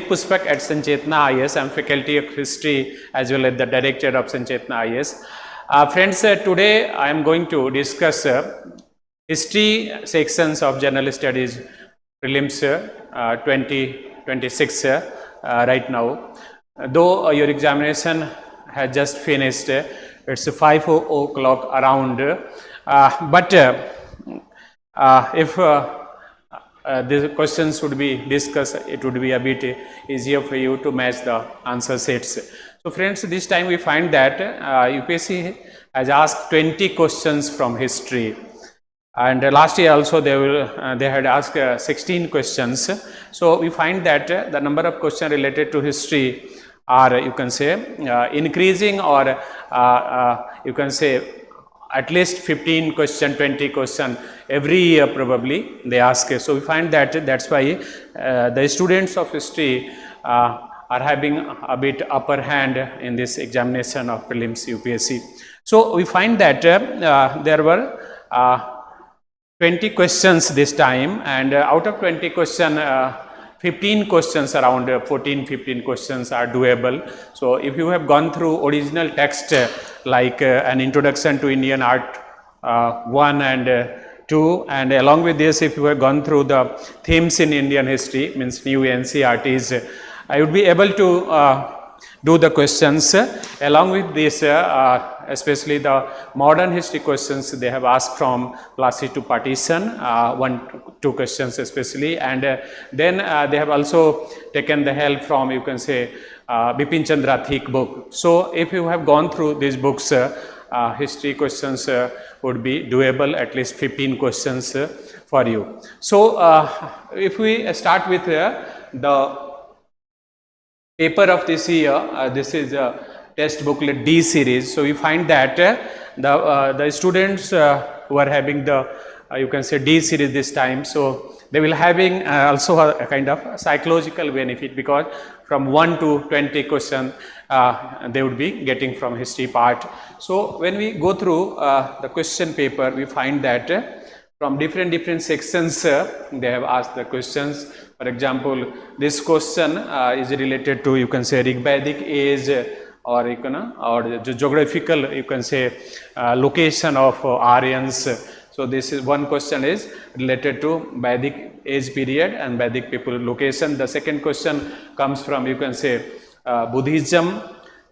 Puspak at Sanchetna Ias. I am faculty of history as well as the director of Sanchetna Ias. Friends, today I am going to discuss history sections of General Studies Prelims 2026 right now. Though your examination has just finished, it's 5 o'clock around, but if the questions would be discussed, it would be a bit easier for you to match the answer sets. So friends, this time we find that UPSC has asked 20 questions from history, and last year also they had asked 16 questions. So we find that the number of questions related to history are, you can say, increasing, or you can say at least 15 question, 20 question every year probably they ask. So we find that that's why the students of history are having a bit upper hand in this examination of prelims UPSC. So we find that there were 20 questions this time, and out of 20 questions, 15 questions, around 14-15 questions are doable. So if you have gone through original text like an introduction to Indian art 1 and 2, and along with this, if you have gone through the themes in Indian history, means new NCERTs, I would be able to do the questions. Along with this, especially the modern history questions, they have asked from Plassey to partition, 1-2 questions especially, and then they have also taken the help from, you can say, Bipin Chandra thick book. So if you have gone through these books, history questions would be doable, at least 15 questions for you. So if we start with the paper of this year, this is a test booklet D series. So we find that the students who are having the you can say D series this time, so they will having also a kind of psychological benefit, because from 1 to 20 questions they would be getting from history part. So when we go through the question paper, we find that from different sections they have asked the questions. For example, this question is related to, you can say, Rigvedic age, or you can, or the geographical, you can say, location of Aryans. So this is one question is related to Vedic age period and Vedic people location. The second question comes from, you can say, Buddhism,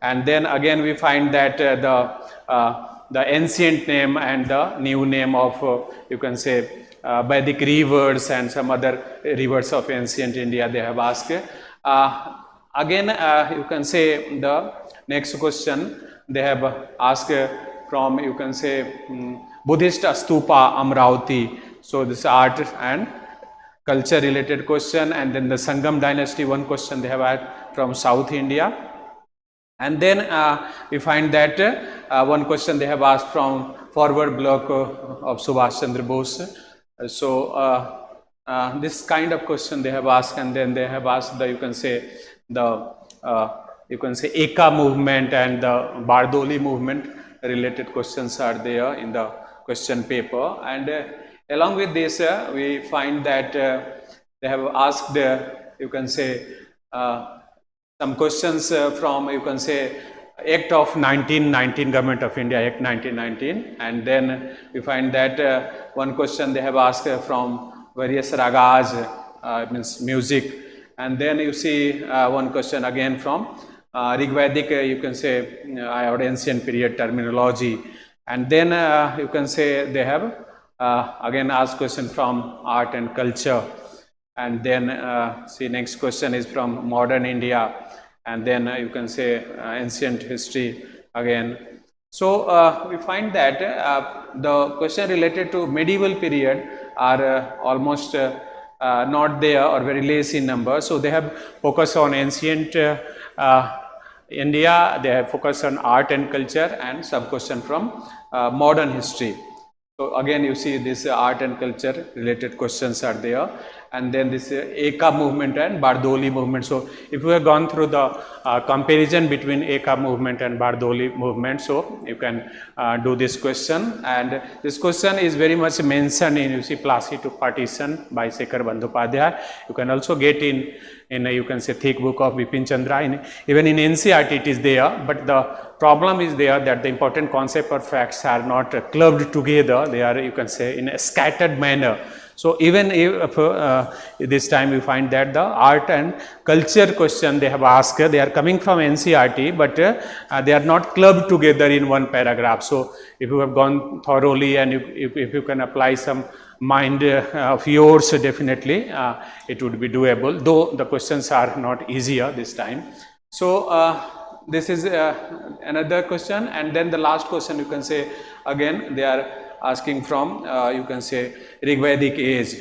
and then again we find that the ancient name and the new name of you can say Vedic rivers and some other rivers of ancient India they have asked. Again you can say the next question they have asked from, you can say, Buddhist Stupa Amravati. So this art and culture related question, and then the Sangam dynasty, one question they have had from South India. And then we find that one question they have asked from forward block of Subhash Chandra Bose. So this kind of question they have asked, and then they have asked the, you can say, the you can say Eka movement and the Bardoli movement related questions are there in the question paper. And along with this, we find that they have asked you can say some questions from, you can say, Act of 1919, Government of India Act 1919, and then we find that one question they have asked from various ragas, means music, and then you see one question again from Rigvedic, you can say, or ancient period terminology, and then you can say they have again asked question from art and culture, and then see next question is from modern India, and then you can say ancient history again. So we find that the question related to medieval period are almost not there, or very less in number. So they have focused on ancient India, they have focused on art and culture, and some question from modern history. So again you see this art and culture related questions are there. and then this Eka movement and Bardoli movement. So if you have gone through the comparison between Eka movement and Bardoli movement, so you can do this question, and this question is very much mentioned in Plasi to Partition by Shekhar Bandyopadhyay. You can also get in you can say thick book of Bipin Chandra, even in NCERT it is there, but the problem is there that the important concept or facts are not clubbed together, they are, you can say, in a scattered manner. So even if this time we find that the art and culture question they have asked, they are coming from NCERT, but they are not clubbed together in one paragraph. So if you have gone thoroughly and if you can apply some mind of yours, definitely it would be doable, though the questions are not easier this time. So this is another question, and then the last question, you can say, again they are asking from you can say Rigvedic age.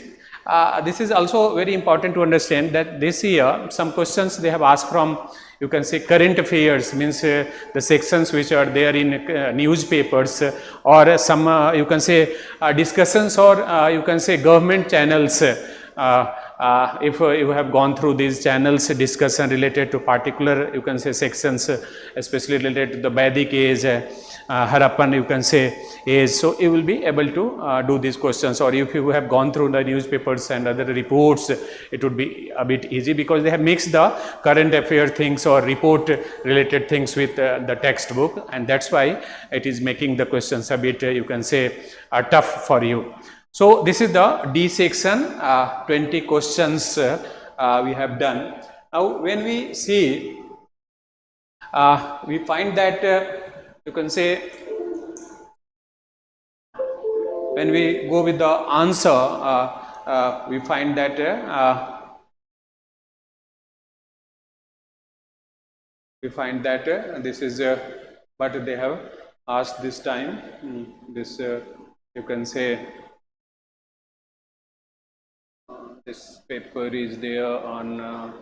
This is also very important to understand that this year some questions they have asked from, you can say, current affairs, means the sections which are there in newspapers, or some you can say discussions, or you can say government channels. If you have gone through these channels, discussion related to particular, you can say, sections, especially related to the Vedic age, Harappan, you can say, age, so you will be able to do these questions. Or if you have gone through the newspapers and other reports, it would be a bit easy, because they have mixed the current affair things or report related things with the textbook, and that's why it is making the questions a bit, you can say, tough for you. So this is the D section, 20 questions we have done. Now when we see, we find that you can say, when we go with the answer, we find that this is what they have asked this time. This you can say, this paper is there on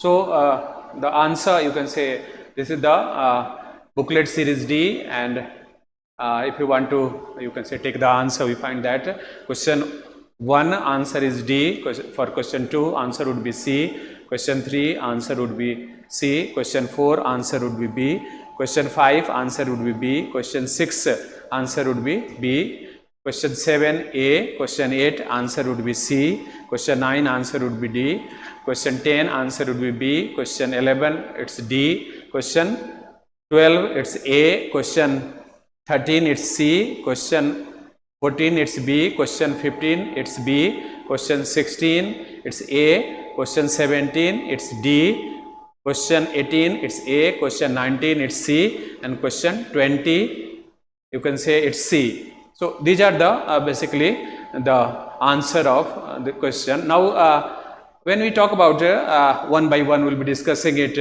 so the answer, you can say, this is the booklet series D, and if you want to, you can say, take the answer, we find that question 1 answer is D, for question 2 answer would be C, question 3 answer would be C, question 4 answer would be B, question 5 answer would be B, question 6 answer would be B, question 7 A, question 8 answer would be C, question 9 answer would be D, question 10 answer would be B, question 11 it's D, question 12 it's A, question 13 it's C, question 14 it's B, question 15 it's B, question 16 it's A, question 17 it's D, question 18 it's A, question 19 it's C, and question 20 you can say it's C. So these are the basically the answer of the question. Now when we talk about one by one, we'll be discussing it.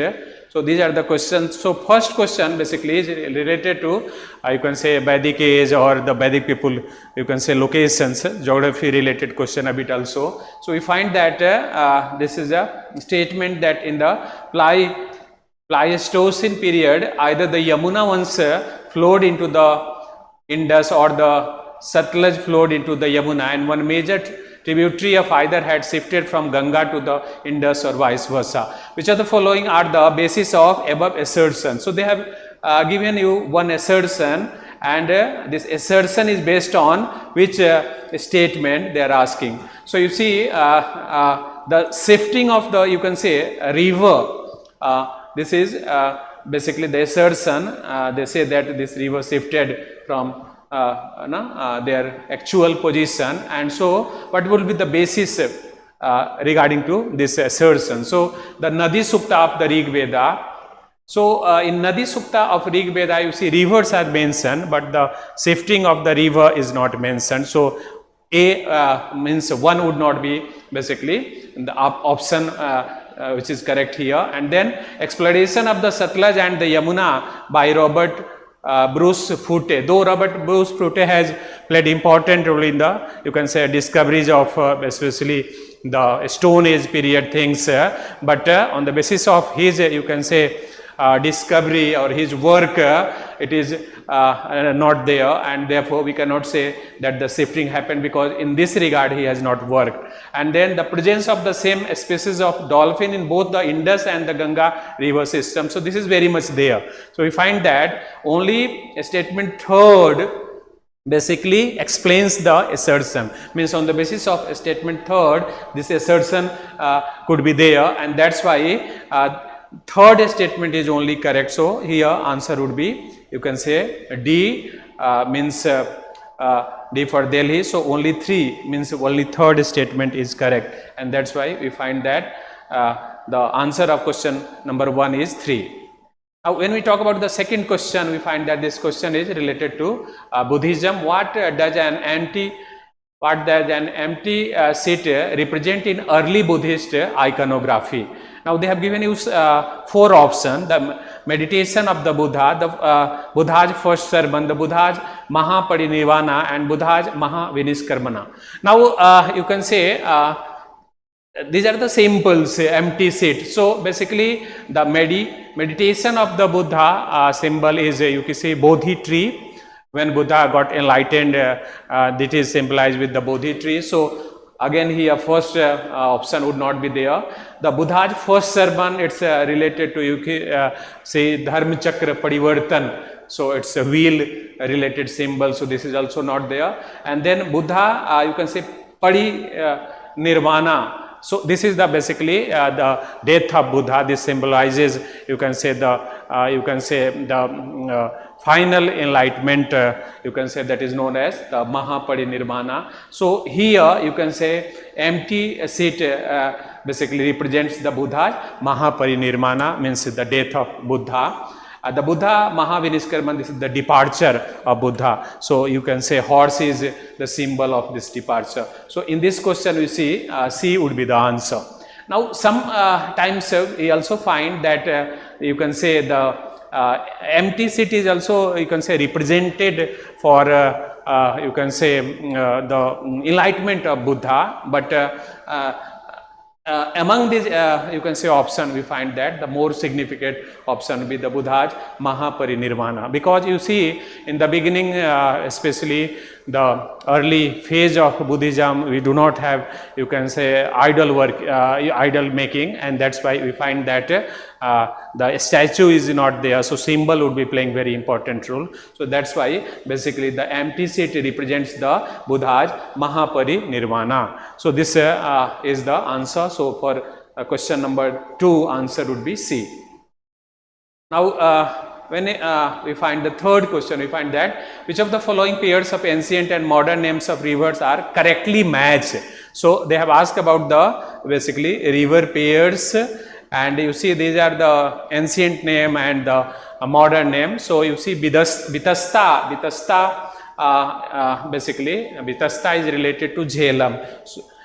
So these are the questions. So first question basically is related to you can say Vedic age or the Vedic people, you can say locations, geography related question a bit also. So we find that this is a statement that in the Pleistocene period, either the Yamuna once flowed into the Indus or the Satluj flowed into the Yamuna, and one major tributary of either had shifted from Ganga to the Indus or vice versa. Which of the following are the basis of above assertion? So they have given you one assertion, and this assertion is based on which statement they are asking. So you see the shifting of the, you can say, river, this is basically the assertion. They say that this river shifted from their actual position, and so what will be the basis regarding to this assertion. So the Nadi Sukta of the Rig Veda. So in Nadi Sukta of Rig Veda, you see rivers are mentioned, but the shifting of the river is not mentioned. So A means 1 would not be basically the option which is correct here. And then exploration of the Satluj and the Yamuna by Robert Bruce Foote. Though Robert Bruce Foote has played important role in the, you can say, discoveries of especially the Stone Age period things, but on the basis of his, you can say, discovery or his work, it is not there, and therefore we cannot say that the shifting happened, because in this regard he has not worked. And then the presence of the same species of dolphin in both the Indus and the Ganga river system. So this is very much there. So we find that only statement 3rd basically explains the assertion, means on the basis of statement 3rd this assertion could be there, and that's why 3rd statement is only correct. So here answer would be, you can say, D, means D for Delhi. So only 3 means only 3rd statement is correct, and that's why we find that the answer of question number 1 is 3. Now when we talk about the second question, we find that this question is related to Buddhism. What does an empty seat represent in early Buddhist iconography? Now they have given you 4 options: the meditation of the Buddha, the Buddha's first sermon, the Buddha's Mahaparinirvana, and Buddha's Mahaviniskarmana. Now you can say these are the symbols, empty seat. So basically the meditation of the Buddha symbol is, you can say, Bodhi tree. When Buddha got enlightened, that is symbolized with the Bodhi tree. So again here first option would not be there. The Buddha's first sermon, it's related to, you can say, Dharma Chakra Parivartan. So it's a wheel related symbol. So this is also not there. And then Buddha, you can say, Nirvana. So this is the basically the death of Buddha. This symbolizes, you can say, the final enlightenment, you can say, that is known as the Mahaparinirvana. So here you can say empty seat basically represents the Buddha's Mahaparinirvana, means the death of Buddha. The Buddha Mahaviniskarman, this is the departure of Buddha. So you can say horse is the symbol of this departure. So in this question we see C would be the answer. Now sometimes we also find that you can say the empty seat is also, you can say, represented for you can say the enlightenment of Buddha, but among these you can say option, we find that the more significant option will be the Buddha's Mahaparinirvana, because you see in the beginning, especially the early phase of Buddhism, we do not have, you can say, idol work, idol making, and that's why we find that the statue is not there. So symbol would be playing very important role. So that's why basically the empty seat represents the Buddha's Mahaparinirvana. So this is the answer. So for question number 2, answer would be C. Now when we find the third question, we find that which of the following pairs of ancient and modern names of rivers are correctly matched. So they have asked about the basically river pairs, and you see these are the ancient name and the modern name. So you see Vitasta basically Vitasta is related to Jhelum,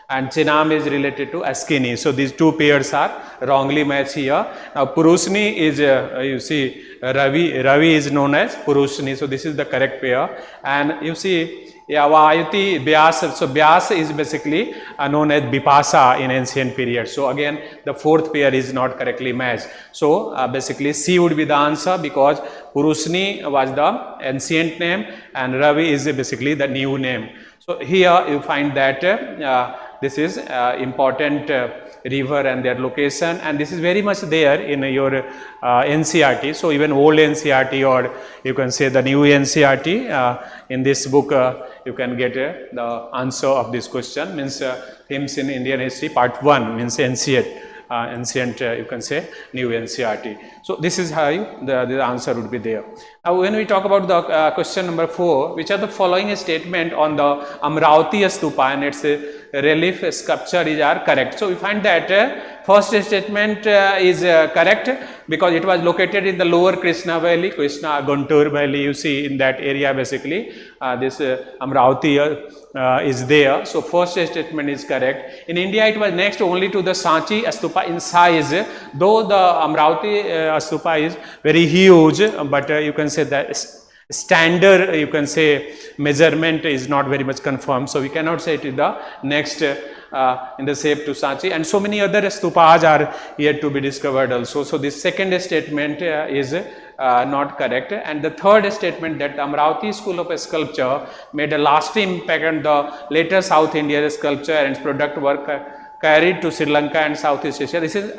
and Chenam is related to Askini. So these 2 pairs are wrongly matched here. Now Purushni is you see Ravi is known as Purushni. So this is the correct pair. And you see Vayuti, Vyasa. So Vyasa is basically known as Vipasa in ancient period. So again the 4th pair is not correctly matched. So basically C would be the answer, because Purushni was the ancient name and Ravi is basically the new name. So here you find that this is important river and their location, and this is very much there in your NCERT. So even old NCERT, or you can say the new NCERT, in this book you can get the answer of this question, means themes in Indian history part 1, means ancient ancient, you can say new NCERT. So this is how the answer would be there. Now when we talk about the question number 4, which are the following statement on the Amravati stupa and its relief sculpture are correct? So we find that first statement is correct, because it was located in the lower Krishna Valley, Krishna Guntur Valley, you see in that area basically this Amravati is there. So first statement is correct. In India it was next only to the Sanchi stupa in size, though the Amravati stupa is very huge, but you can say that standard, you can say measurement is not very much confirmed, so we cannot say it is the next in the shape to Sanchi, and so many other stupas are yet to be discovered also. So this second statement is not correct. And the third statement, that Amravati School of Sculpture made a lasting impact on the later South India sculpture and its product work carried to Sri Lanka and Southeast Asia. This is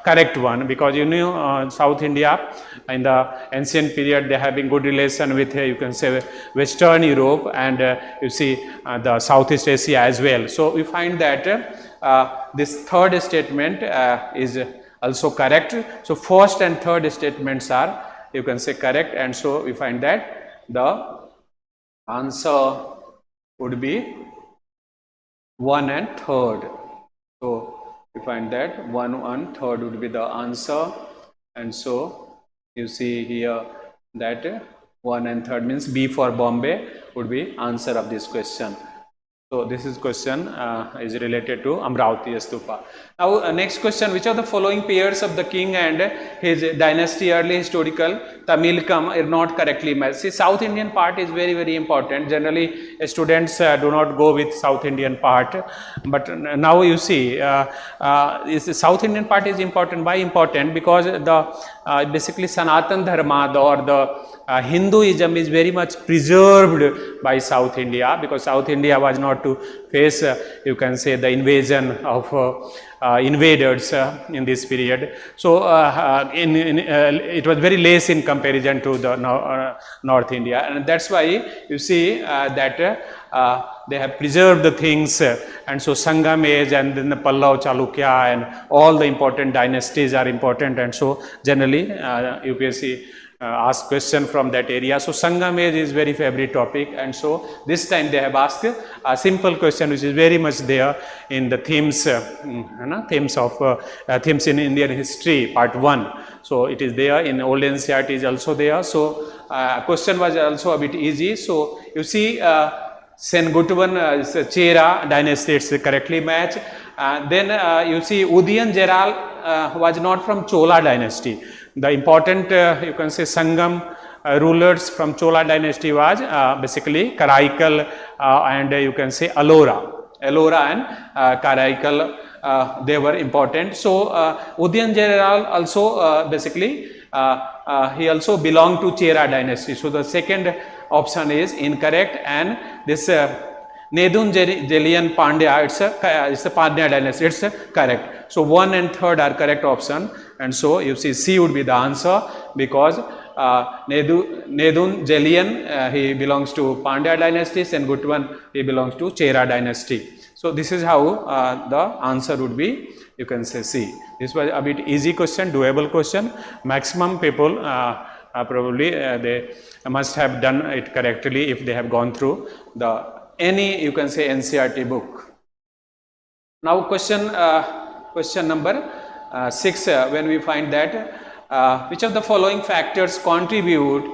correct one, because you know South India in the ancient period they have been good relation with you can say Western Europe and you see the Southeast Asia as well. So we find that this third statement is also correct. So first and third statements are, you can say, correct, and so we find that the answer would be 1 and 3rd. So we find that 1 and 3rd would be the answer, and so you see here that 1 and 3rd means B for Bombay would be answer of this question. So this is question is related to Amravati stupa. Now next question, which of the following pairs of the king and his dynasty early historical Tamilkam are not correctly matched? See, South Indian part is very, very important. Generally students do not go with South Indian part, but now you see South Indian part is important. Why important? Because the basically Sanatan Dharma or the Hinduism is very much preserved by South India, because South India was not to face you can say the invasion of invaders in this period. So it was very less in comparison to the North India, and that's why you see that they have preserved the things, and so Sangam age and then the Pallav, Chalukya and all the important dynasties are important, and so generally UPSC ask question from that area. So Sangam age is very favorite topic, and so this time they have asked a simple question which is very much there in the themes themes in Indian history part 1. So it is there in old NCERT is also there. So question was also a bit easy. So you see Sengutuvan Chera dynasty, it's correctly matched. Then you see Udayan Jeral was not from Chola dynasty. The important you can say Sangam rulers from Chola dynasty was basically Karaikal and you can say Ellora and Karaikal, they were important. So Udayan Jeral also basically he also belonged to Chera dynasty. So the second option is incorrect, and this Nedun Jelian Pandya, it's a Pandya dynasty, it's correct. So 1 and 3rd are correct option, and so you see C would be the answer, because Nedun Jelian he belongs to Pandya dynasty, and Gutwan he belongs to Chera dynasty. So this is how the answer would be, you can say C. This was a bit easy question, doable question. Maximum people probably they must have done it correctly if they have gone through the any you can say NCERT book. Now question number 6, when we find that which of the following factors contribute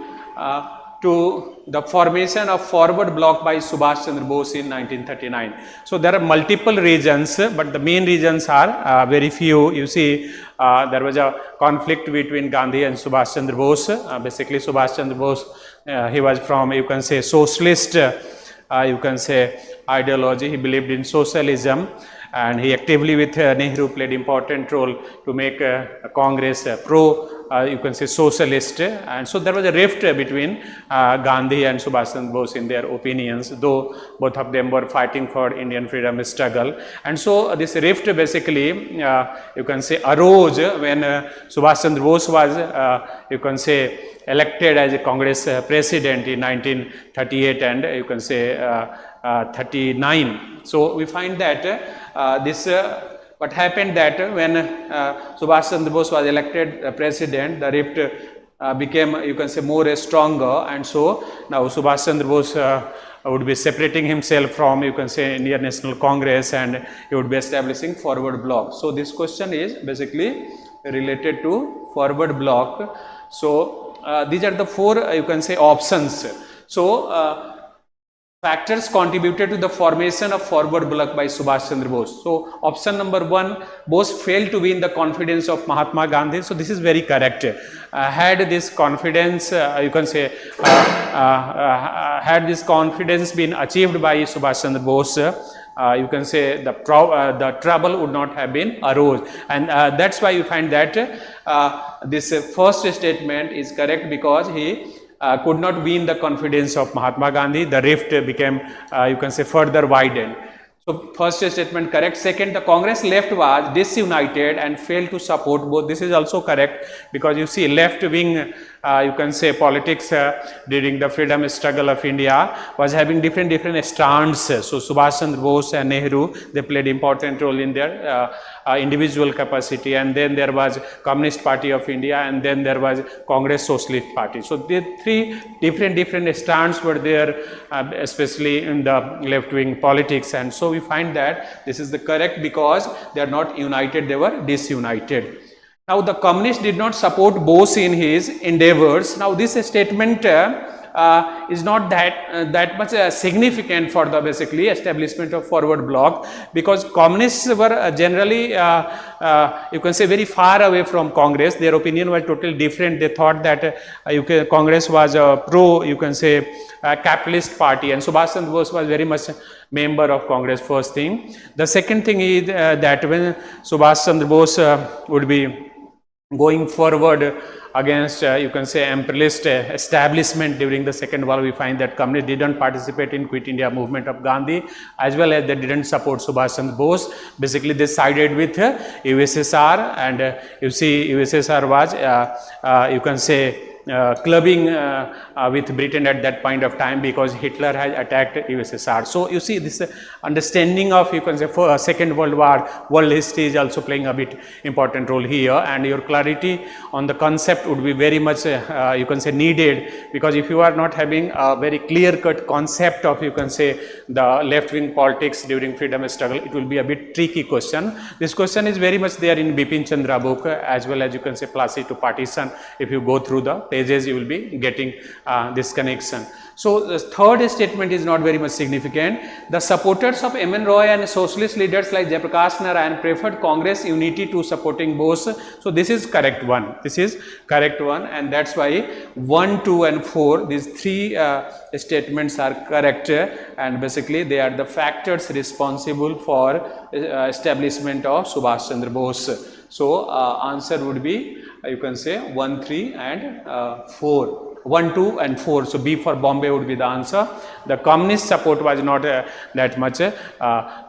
to the formation of forward bloc by Subhash Chandra Bose in 1939. So there are multiple reasons, but the main reasons are very few. You see there was a conflict between Gandhi and Subhash Chandra Bose. Basically Subhash Chandra Bose he was from you can say socialist you can say ideology. He believed in socialism, and he actively with Nehru played important role to make Congress pro you can say socialist, and so there was a rift between Gandhi and Subhash Chandra Bose in their opinions, though both of them were fighting for Indian freedom struggle. And so this rift basically you can say arose when Subhash Chandra Bose was you can say elected as a Congress president in 1938 and you can say 39. So we find that this what happened that when Subhash Chandra Bose was elected president, the rift became, you can say, more stronger, and so now Subhash Chandra Bose would be separating himself from, you can say, Indian National Congress, and he would be establishing forward bloc. So this question is basically related to forward bloc. So these are the four, you can say, options. So factors contributed to the formation of forward bloc by Subhash Chandra Bose. So option number 1, Bose failed to win the confidence of Mahatma Gandhi. So this is very correct. Had this confidence, you can say, had this confidence been achieved by Subhash Chandra Bose, you can say the trouble would not have been arose, and that's why you find that this first statement is correct, because he could not win the confidence of Mahatma Gandhi. The rift became, you can say, further widened. So first statement correct. Second, the Congress left was disunited and failed to support both. This is also correct, because you see left wing, you can say, politics during the freedom struggle of India was having different strands. So Subhash Chandra Bose and Nehru, they played important role in their individual capacity, and then there was Communist Party of India, and then there was Congress Socialist Party. So the three different strands were there, especially in the left wing politics, and so we find that this is the correct, because they are not united, they were disunited. Now the communists did not support Bose in his endeavors. Now this statement is not that much significant for the basically establishment of forward bloc, because communists were generally, you can say, very far away from Congress. Their opinion was totally different. They thought that Congress was a pro, you can say, capitalist party, and Subhash Chandra Bose was very much member of Congress, first thing. The second thing is that when Subhash Chandra Bose would be going forward against, you can say, imperialist establishment during the Second World, we find that communists didn't participate in Quit India movement of Gandhi, as well as they didn't support Subhash Chandra Bose. Basically, they sided with USSR, and you see, USSR was, you can say, clubbing with Britain at that point of time, because Hitler had attacked USSR. So you see, this understanding of, you can say, for Second World War, world history is also playing a bit important role here, and your clarity on the concept would be very much, you can say, needed, because if you are not having a very clear-cut concept of, you can say, the left-wing politics during freedom struggle, it will be a bit tricky question. This question is very much there in Bipin Chandra book, as well as, you can say, Plassey to Partition. If you go through the pages, you will be getting this connection. So the third statement is not very much significant. The supporters of M.N. Roy and socialist leaders like Jayaprakash Narayan preferred Congress unity to supporting Bose. So this is correct one. This is correct one, and that's why 1, 2 and 4, these three statements are correct, and basically they are the factors responsible for establishment of Subhash Chandra Bose. So answer would be, you can say, 1, 3 and 4. 1, 2 and 4. So B for Bombay would be the answer. The communist support was not that much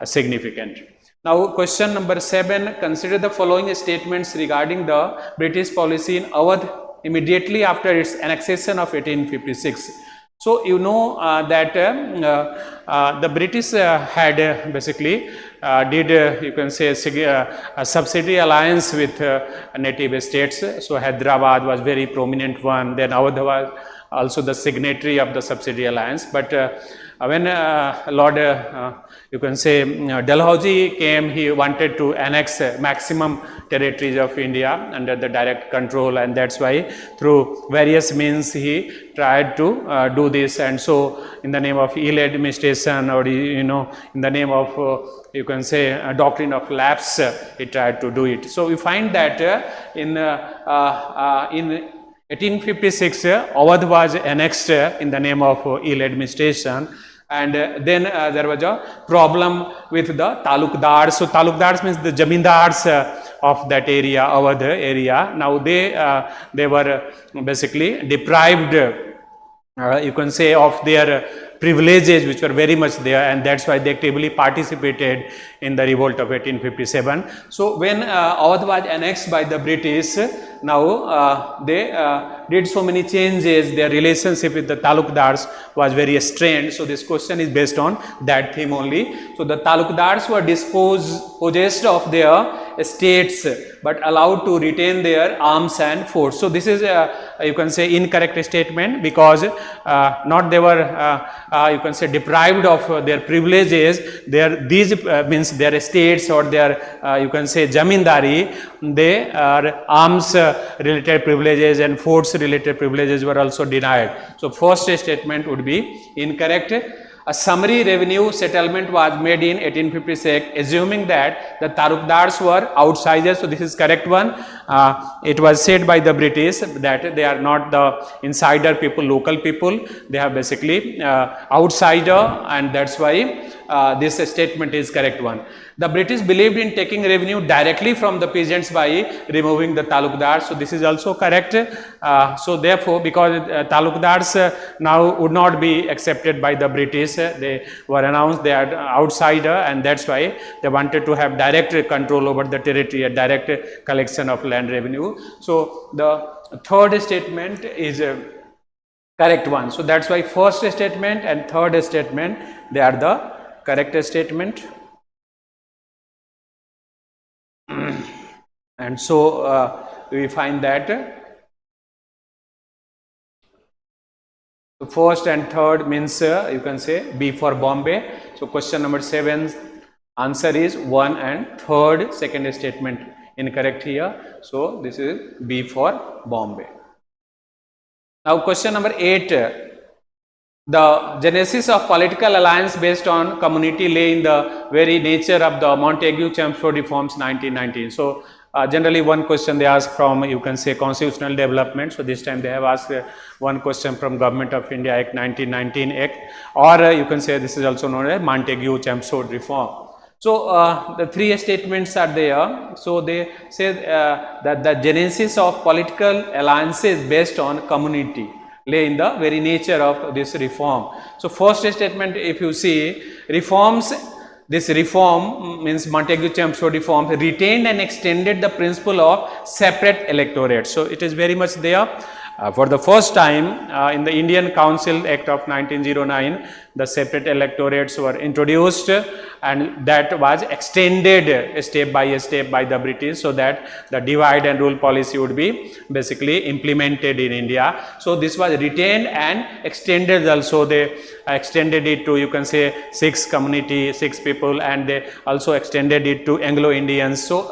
significant. Now question number 7, consider the following statements regarding the British policy in Awadh immediately after its annexation of 1856. So you know that the British had basically did, you can say, a subsidiary alliance with native states. So Hyderabad was very prominent one, then Awadh was also the signatory of the subsidiary alliance. But when Lord, you can say, Dalhousie came, he wanted to annex maximum territories of India under the direct control, and that's why through various means he tried to do this. And so in the name of ill administration, or you know, in the name of you can say a doctrine of lapse, he tried to do it. So we find that in 1856 Awadh was annexed in the name of ill administration, and then there was a problem with the talukdars. So talukdars means the jamindars of that area, Awadh area. Now they were basically deprived, you can say, of their privileges which were very much there, and that's why they actively participated in the revolt of 1857. So when Awadh was annexed by the British, now they did so many changes. Their relationship with the talukdars was very strained. So this question is based on that theme only. So the talukdars were possessed of their estates but allowed to retain their arms and forts. So this is you can say incorrect statement, because not they were you can say deprived of their privileges. These means their estates or their you can say jamindari, they are arms related privileges and forts related privileges were also denied. So first statement would be incorrect. A summary revenue settlement was made in 1856, assuming that the talukdars were outsiders. So this is correct one. It was said by the British that they are not the insider people, local people. They are basically outsider, and that's why this statement is correct one. The British believed in taking revenue directly from the peasants by removing the talukdars. So this is also correct. So therefore, because talukdars now would not be accepted by the British, they were announced they are outsider, and that's why they wanted to have direct control over the territory, a direct collection of land revenue. So the third statement is a correct one. So that's why first statement and third statement, they are the correct statement. And so we find that the first and third means you can say B for Bombay. So question number 7 answer is 1 and third second statement incorrect here. So this is B for Bombay. Now question number 8. The genesis of political alliance based on community lay in the very nature of the Montagu-Chelmsford reforms 1919. So generally one question they ask from you can say constitutional development. So this time they have asked one question from Government of India Act 1919 Act, or you can say this is also known as Montagu-Chelmsford reform. So the three statements are there. So they say that the genesis of political alliances based on community lay in the very nature of this reform. So first statement, if you see reforms, this reform means Montagu-Chelmsford reform retained and extended the principle of separate electorate. So it is very much there. For the first time in the Indian Council Act of 1909, the separate electorates were introduced, and that was extended step by the British, so that the divide and rule policy would be basically implemented in India. So this was retained and extended also. They extended it to you can say 6 community, 6 people, and they also extended it to Anglo-Indians. So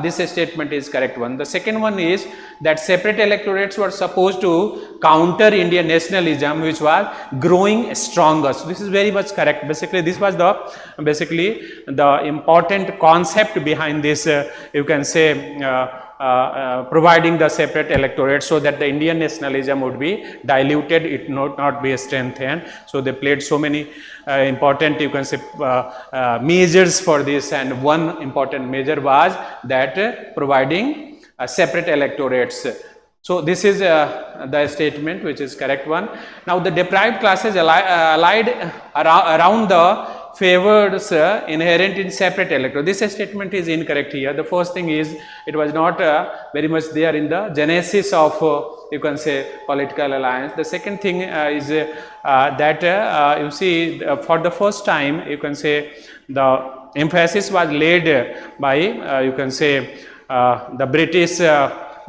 this statement is correct one. The second one is that separate electorates were supposed to counter Indian nationalism, which was growing stronger. So this is very much correct. Basically this was the important concept behind this you can say providing the separate electorate, so that the Indian nationalism would be diluted, it not be strengthened. So they played so many important you can say measures for this, and one important measure was that providing separate electorates. So this is the statement which is correct one. Now the deprived classes allied around the favors inherent in separate electorate. This statement is incorrect here. The first thing is it was not very much there in the genesis of you can say political alliance. The second thing is that you see for the first time you can say the emphasis was laid by you can say the British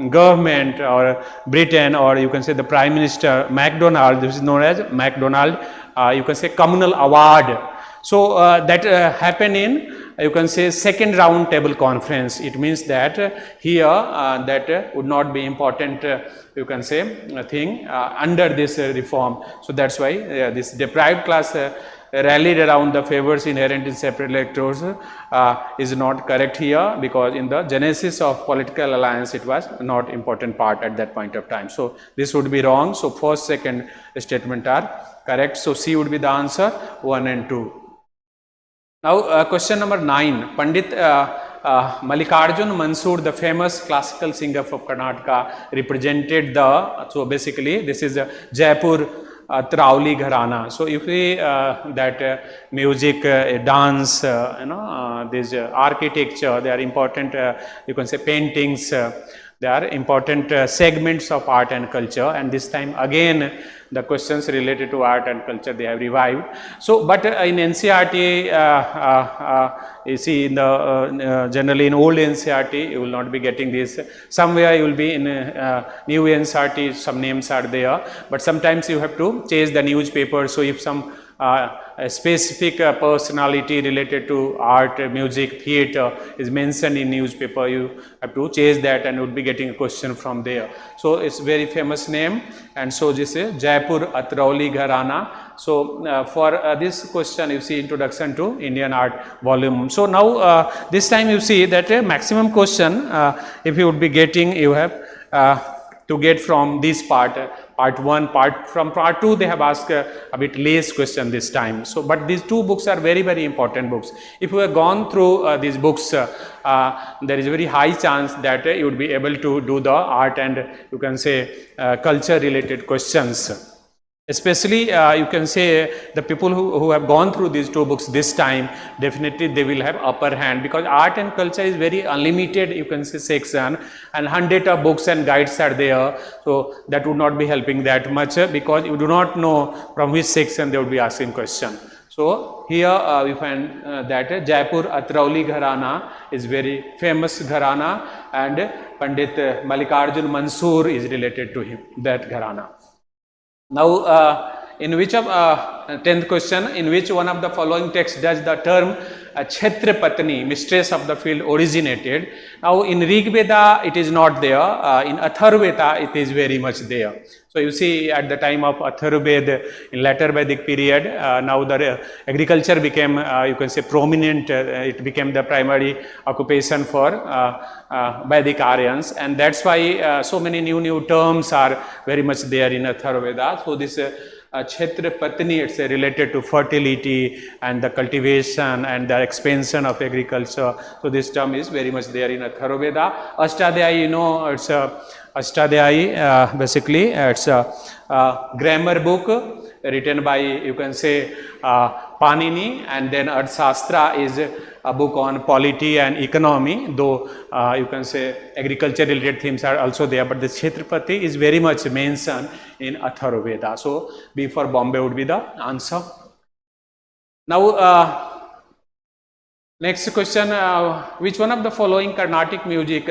government or Britain, or you can say the Prime Minister Macdonald. This is known as Macdonald you can say communal award. So that happened in you can say second round table conference. It means that here that would not be important you can say thing under this reform. So that's why this deprived class rallied around the favors inherent in separate electors is not correct here, because in the genesis of political alliance it was not important part at that point of time. So this would be wrong. So first, second statement are correct. So C would be the answer, 1 and 2. Now question number 9. Pandit Mallikarjun Mansoor, the famous classical singer of Karnataka, represented the, so basically this is Jaipur Trauli Gharana. So if we that music, dance, this architecture, they are important, you can say paintings, they are important segments of art and culture, and this time again the questions related to art and culture they have revived. So, but in NCERT, you see in the generally in old NCERT you will not be getting this. Somewhere you will be in new NCERT, some names are there, but sometimes you have to change the newspaper. So if some a specific personality related to art, music, theatre is mentioned in newspaper, you have to change that and would be getting a question from there. So it's very famous name, and so this is Jaipur Atrauli Gharana. So for this question you see introduction to Indian art volume. So now this time you see that maximum question if you would be getting, you have to get from this part 1, from part 2 they have asked a bit less question this time. So but these two books are very, very important books. If you have gone through these books, there is a very high chance that you would be able to do the art and you can say culture related questions. Especially you can say the people who have gone through these two books this time, definitely they will have upper hand, because art and culture is very unlimited, you can say, section, and 100 of books and guides are there. So that would not be helping that much because you do not know from which section they would be asking question. So here we find that Jaipur Atrauli Gharana is very famous Gharana, and Pandit Mallikarjun Mansoor is related to him, that Gharana. Now, in which of 10th question, in which one of the following texts does the term Kshetrapatni, mistress of the field, originated? Now, in Rig Veda it is not there, in Atharvaveda it is very much there. So, you see at the time of Atharvaveda, in later Vedic period, now the agriculture became, you can say, prominent, it became the primary occupation for Vedic Aryans, and that's why so many new terms are very much there in Atharvaveda. So, this Kshetrapatni, it's related to fertility and the cultivation and the expansion of agriculture. So, this term is very much there in Atharvaveda. Ashtadhyayi, you know, it's a Ashtadhyayi, basically it's a grammar book written by, you can say, Panini, and then Arthashastra is a book on polity and economy, though you can say agriculture related themes are also there, but the Kshetrapati is very much mentioned in Atharvaveda. So B for Bombay would be the answer. Now next question, which one of the following Carnatic music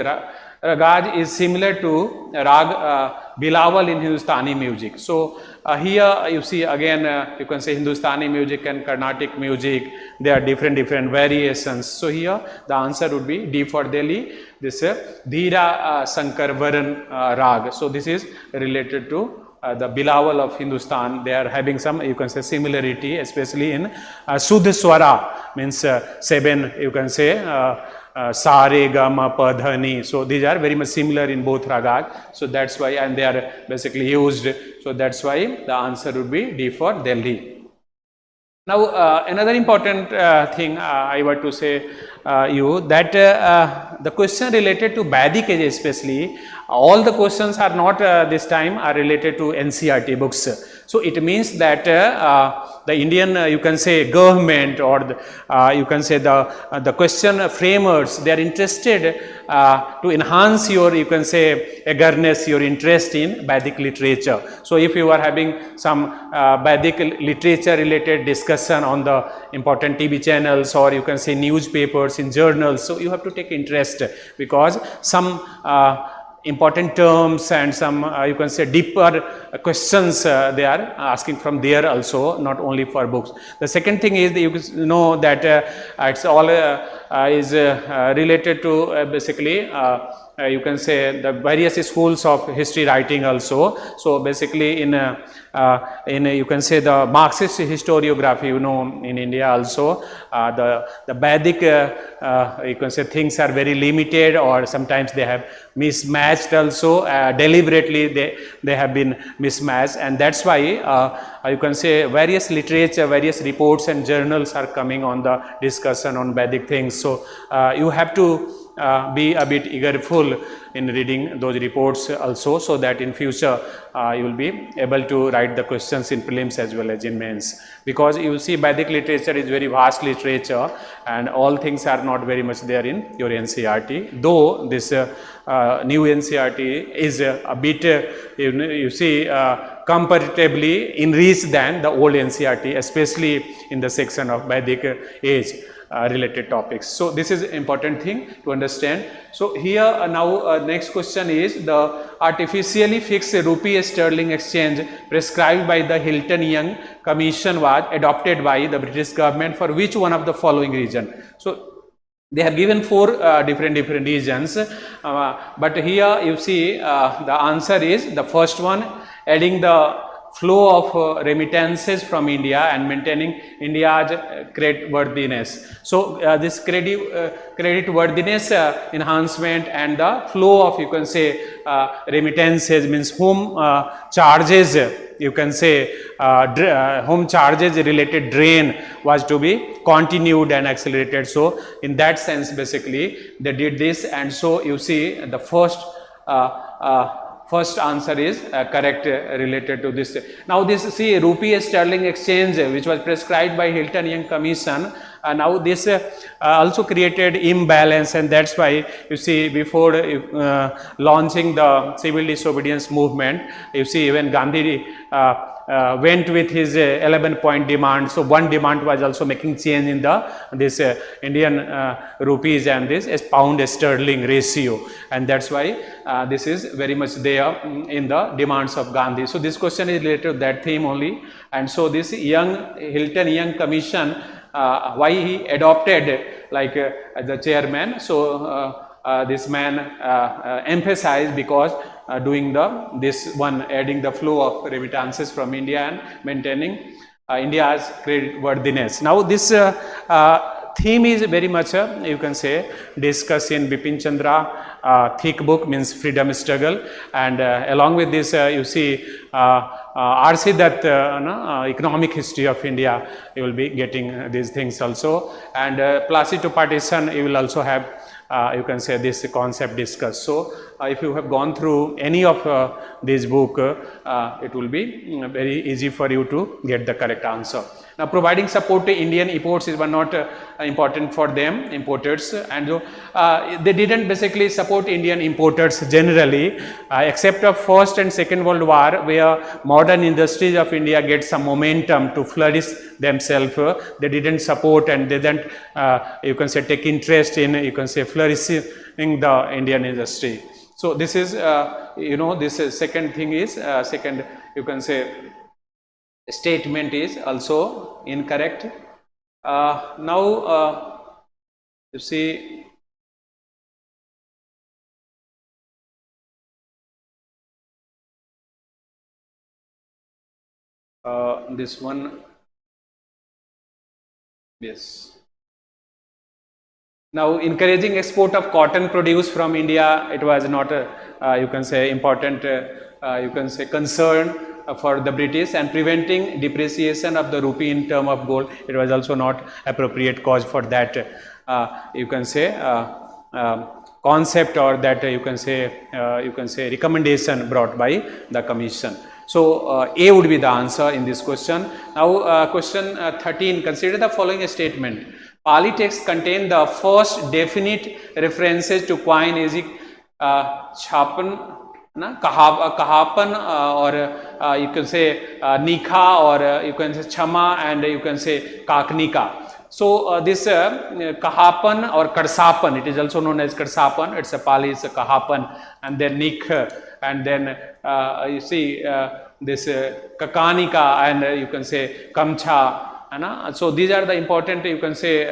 ragaj is similar to rag Bilawal in Hindustani music? So here you see again you can say Hindustani music and Carnatic music, there are different variations. So here the answer would be D for Delhi, this Dhira Shankar Varan rag. So this is related to the Bilawal of Hindustan. They are having some, you can say, similarity, especially in Sudh Swara, means 7, you can say Sare Gama Padhani. So these are very much similar in both ragas. So that's why, and they are basically used. So that's why the answer would be D for Delhi. Now another important thing I want to say you that the question related to Vedic age, especially all the questions are not this time are related to NCERT books. So it means that the Indian you can say government, or the, you can say the question framers, they are interested to enhance your, you can say, awareness, your interest in Vedic literature. So if you are having some Vedic literature related discussion on the important TV channels, or you can say newspapers, in journals, so you have to take interest, because some important terms and some you can say deeper questions they are asking from there also, not only for books. The second thing is that you know that it's all is related to basically you can say the various schools of history writing also. So basically in you can say the Marxist historiography, you know, in India also the Vedic you can say things are very limited, or sometimes they have mismatched also, deliberately they have been mismatched, and that's why you can say various literature, various reports and journals are coming on the discussion on Vedic things. So you have to be a bit eagerful in reading those reports also, so that in future you will be able to write the questions in prelims as well as in mains, because you will see Vedic literature is very vast literature and all things are not very much there in your NCERT, though this new NCERT is a bit you see comparatively enriched than the old NCERT, especially in the section of Vedic age related topics. So this is important thing to understand. So here now next question is the artificially fixed rupee sterling exchange prescribed by the Hilton Young Commission was adopted by the British government for which one of the following reason? So they have given four different reasons, but here you see the answer is the first one, adding the flow of remittances from India and maintaining India's credit worthiness. So this credit worthiness enhancement and the flow of, you can say, remittances means home charges, you can say home charges related drain was to be continued and accelerated. So in that sense basically they did this, and so you see the first answer is correct related to this. Now this see rupee sterling exchange which was prescribed by Hilton Young Commission, now this also created imbalance, and that's why you see before launching the civil disobedience movement, you see when Gandhi went with his 11-point demand. So one demand was also making change in the this Indian rupees and this pound sterling ratio, and that's why this is very much there in the demands of Gandhi. So this question is related to that theme only, and so this Hilton Young Commission, why he adopted like the chairman. So this man emphasized because doing this one, adding the flow of remittances from India and maintaining India's credit worthiness. Now this theme is very much you can say discussed in Bipin Chandra thick book, means freedom struggle, and along with this you see R.C. Dutt economic history of India, you will be getting these things also, and Plassey to partition you will also have you can say this concept discussed. So if you have gone through any of this book, it will be very easy for you to get the correct answer. Now providing support to Indian imports is one not important for them, importers, and they didn't basically support Indian importers generally, except of First and Second World War, where modern industries of India get some momentum to flourish themselves. They didn't support and they didn't you can say take interest in, you can say, flourishing the Indian industry. So this is you know, this is second thing is second, you can say, statement is also incorrect. Now you see this one, yes. Now encouraging export of cotton produce from India, it was not a you can say important you can say concern for the British, and preventing depreciation of the rupee in term of gold, it was also not appropriate cause for that you can say concept, or that you can say recommendation brought by the commission. So A would be the answer in this question. Now question 13, consider the following statement. Pali texts contain the first definite references to coin is chapan, kahapan, or you can say nikha, or you can say chama, and you can say kaknika. So this kahapan or karsapan, it is also known as karsapan, it's a Pali, it's a kahapan, and then nik, and then you see this kakanika, and you can say kamcha. So these are the important, you can say,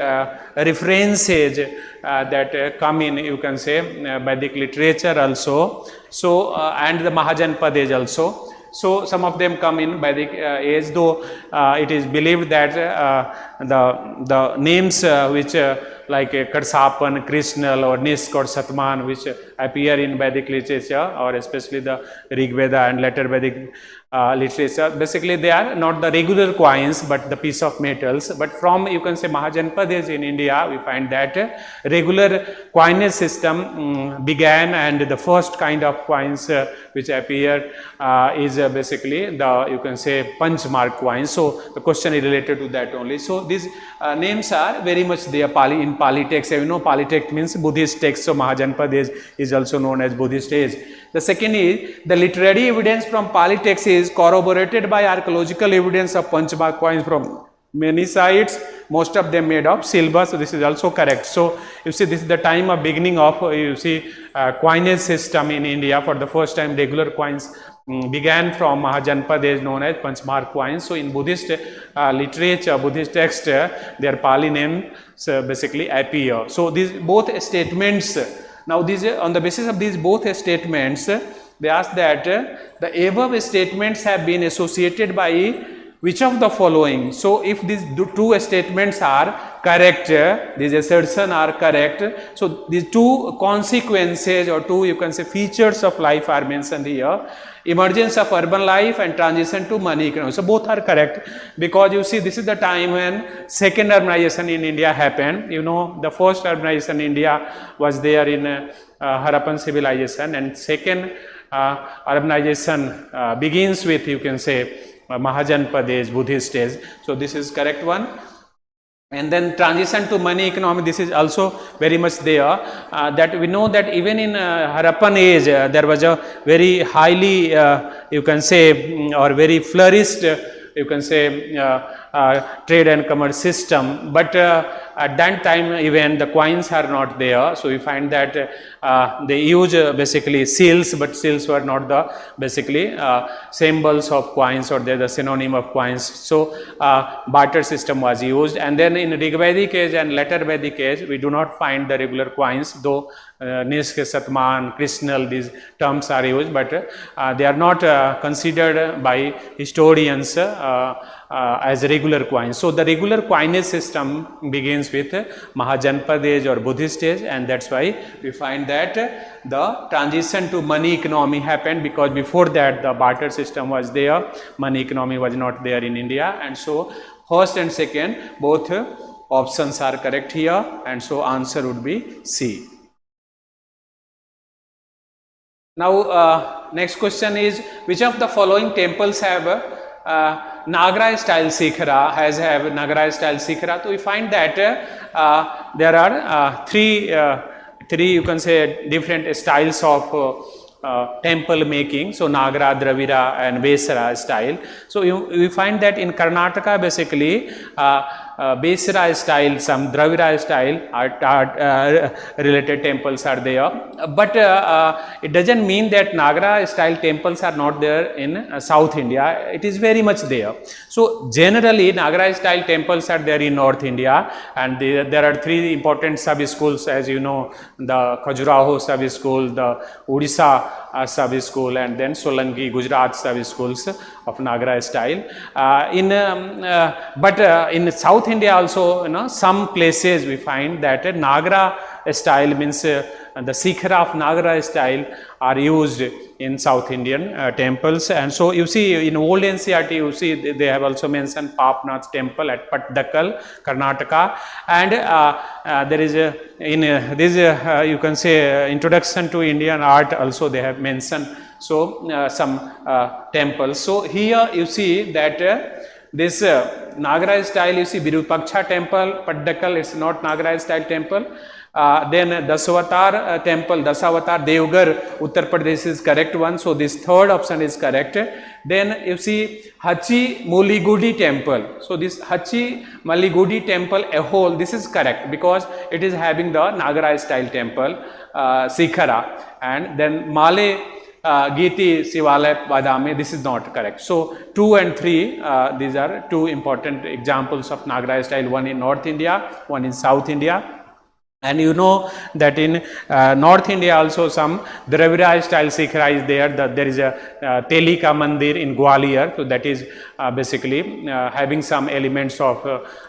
references that come in, you can say, Vedic literature also. So and the Mahajanpad also. So some of them come in Vedic age, though it is believed that the names which like Karsapan, Krishnal, or Nisk, or Satman, which appear in Vedic literature, or especially the Rig Veda and later Vedic literature. Basically, they are not the regular coins, but the piece of metals. But from, you can say, Mahajanpadesh in India, we find that regular coinage system began, and the first kind of coins which appear is basically the, you can say, punch mark coins. So the question is related to that only. So these names are very much there in Pali text. You know, Pali text means Buddhist text. So Mahajanpadesh is also known as Buddhist age. The second is the literary evidence from Pali text is corroborated by archaeological evidence of punch mark coins from many sites, most of them made of silver. So this is also correct. So you see, this is the time of beginning of, you see, coinage system in India. For the first time, regular coins began from Mahajanpadesh, known as Panchmark coins. So in Buddhist literature, Buddhist text, their Pali names basically appear. So these both statements, now these, on the basis of these both statements, they ask that the above statements have been associated by which of the following. So if these two statements are correct, these assertions are correct, so these two consequences or two, you can say, features of life are mentioned here: emergence of urban life and transition to money economy. So both are correct, because you see, this is the time when second urbanization in India happened. You know, the first urbanization in India was there in Harappan civilization, and second urbanization begins with, you can say, Mahajanpadesh, Buddhist age. So this is correct one. And then transition to money economy, this is also very much there, that we know that even in Harappan age there was a very highly, you can say, or very flourished, you can say, trade and commerce system. But at that time even the coins are not there. So we find that they use basically seals, but seals were not the basically symbols of coins, or they're the synonym of coins. So barter system was used. And then in Rigvedic age and later Vedic age, we do not find the regular coins, though Nishk, Satman, Krishnal, these terms are used, but they are not considered by historians as regular coins. So the regular coinage system begins with Mahajanpadesh or Buddhist age, and that's why we find that the transition to money economy happened, because before that the barter system was there, money economy was not there in India. And so first and second, both options are correct here, and so answer would be C. Now next question is, which of the following temples have Nagara style Sikhara, have Nagara style Sikhara? So we find that there are three, you can say, different styles of temple making. So Nagara, Dravida and Vesara style. So we find that in Karnataka basically Vesara style, some Dravida style related temples are there, but it doesn't mean that Nagara style temples are not there in South India. It is very much there. So generally Nagara style temples are there in North India, and there are three important sub schools, as you know, the Khajuraho sub school, the Odisha sub school, and then Solanki, Gujarat sub schools of Nagara style. But in South India also, you know, some places we find that Nagara style means the Sikhara of Nagara style are used in South Indian temples. And so you see in old NCERT, you see they have also mentioned Papnath temple at Pattakal, Karnataka, and there is in this you can say introduction to Indian art also they have mentioned. So some temples. So here you see that this Nagara style, you see Virupaksha temple, Paddakal, it's not Nagara style temple. Then Dasavatar temple, Dasavatar, Devgarh, Uttar Pradesh is correct one. So this third option is correct. Then you see Hachi Maligudi temple. So this Hachi Maligudi temple a whole, this is correct because it is having the Nagara style temple, Sikhara. And then Male Giti Sivalaya Badame, this is not correct. So 2 and 3, these are two important examples of Nagara style, one in North India, one in South India. And you know that in North India also some Dravida style Sikhara is there. There is a Telika Mandir in Gwalior, so that is basically having some elements of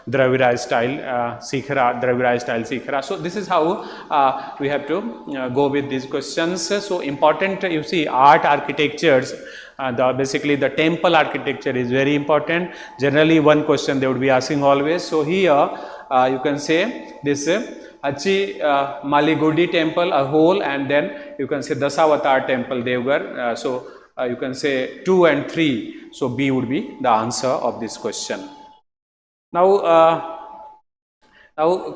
Dravida style Sikhara, Dravida style Sikhara. So this is how we have to go with these questions. So important, you see art architectures basically the temple architecture is very important. Generally one question they would be asking always. So here you can say this Hachi Maligudi temple, a whole, and then you can say Dasavatar temple, Devgar. So you can say 2 and 3. So B would be the answer of this question. Now